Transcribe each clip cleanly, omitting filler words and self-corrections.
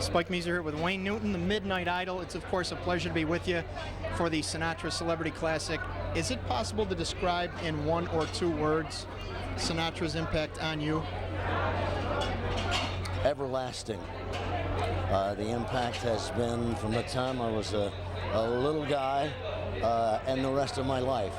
Spike Measer here with Wayne Newton, the Midnight Idol. It's of course a pleasure to be with you for the Sinatra Celebrity Classic. Is it possible to describe in one or two words Sinatra's impact on you? Everlasting. The impact has been from the time I was a little guy and the rest of my life.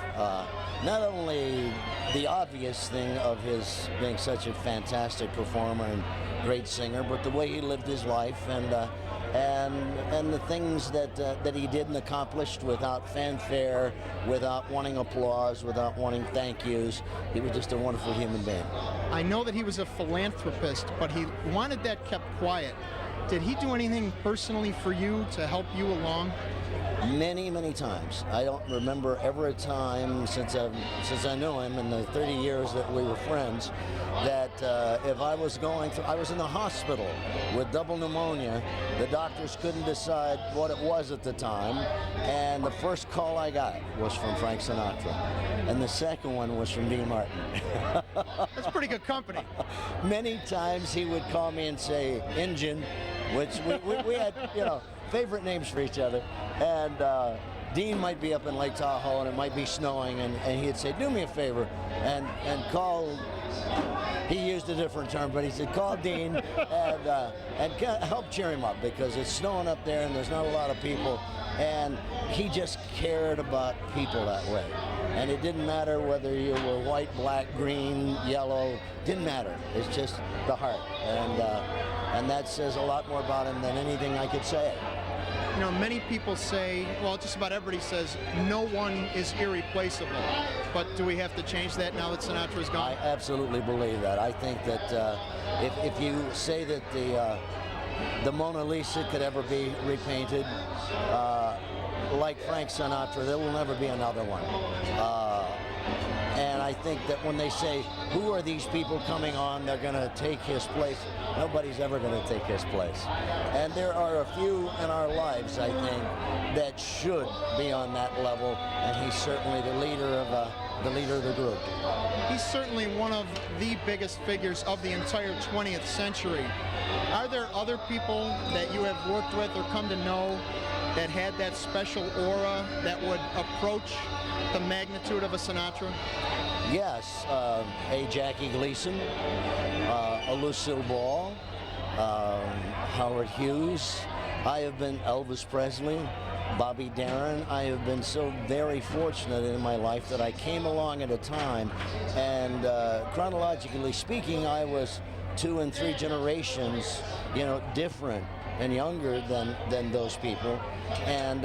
Not only the obvious thing of his being such a fantastic performer and great singer, but the way he lived his life and the things that he did and accomplished without fanfare, without wanting applause, without wanting thank yous. He was just a wonderful human being. I know that he was a philanthropist, but he wanted that kept quiet. Did he do anything personally for you to help you along? Many, many times. I don't remember ever a time since I knew him in the 30 years that we were friends that if I was going through, I was in the hospital with double pneumonia. The doctors couldn't decide what it was at the time, and the first call I got was from Frank Sinatra, and the second one was from Dean Martin. That's pretty good company. Many times he would call me and say, "Injun," which we had, favorite names for each other. And Dean might be up in Lake Tahoe and it might be snowing, and he'd say, "Do me a favor and call," he used a different term, but he said, "Call Dean and help cheer him up because it's snowing up there and there's not a lot of people." And he just cared about people that way. And it didn't matter whether you were white, black, green, yellow, didn't matter. It's just the heart. And that says a lot more about him than anything I could say. You know, many people say, well, just about everybody says, no one is irreplaceable. But do we have to change that now that Sinatra's gone? I absolutely believe that. I think that if you say that the Mona Lisa could ever be repainted, like Frank Sinatra, there will never be another one. And I think that when they say, who are these people coming on, they're going to take his place, nobody's ever going to take his place. And there are a few in our lives, I think, that should be on that level, and he's certainly the leader of the group. He's certainly one of the biggest figures of the entire 20th century. Are there other people that you have worked with or come to know that had that special aura that would approach the magnitude of a Sinatra? Yes, a Jackie Gleason, a Lucille Ball, Howard Hughes. I have been Elvis Presley, Bobby Darin. I have been so very fortunate in my life that I came along at a time, and chronologically speaking, I was 2 and 3 generations, different and younger than those people, and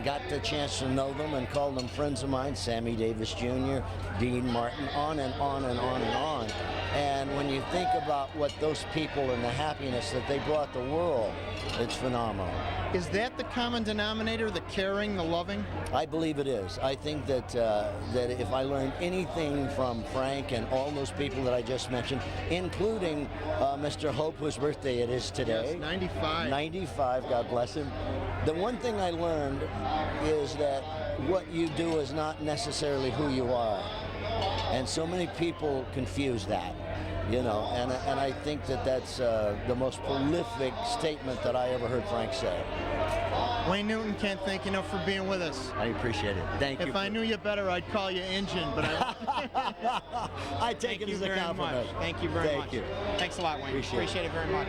got the chance to know them and call them friends of mine. Sammy Davis Jr., Dean Martin, on and on and on and on. And when you think about what those people and the happiness that they brought the world, it's phenomenal. Is that the common denominator, the caring, the loving? I believe it is. I think that if I learned anything from Frank and all those people that I just mentioned, including Mr. Hope, whose birthday it is today. Yes, 95. 95, God bless him. The one thing I learned is that what you do is not necessarily who you are. And so many people confuse that. And I think that that's the most prolific statement that I ever heard Frank say. Wayne Newton, can't thank you enough for being with us. I appreciate it. Thank you. If I knew you better, I'd call you Injun, but I take it as a compliment. Thank you very much. Thank you. Thanks a lot, Wayne. Appreciate it it very much.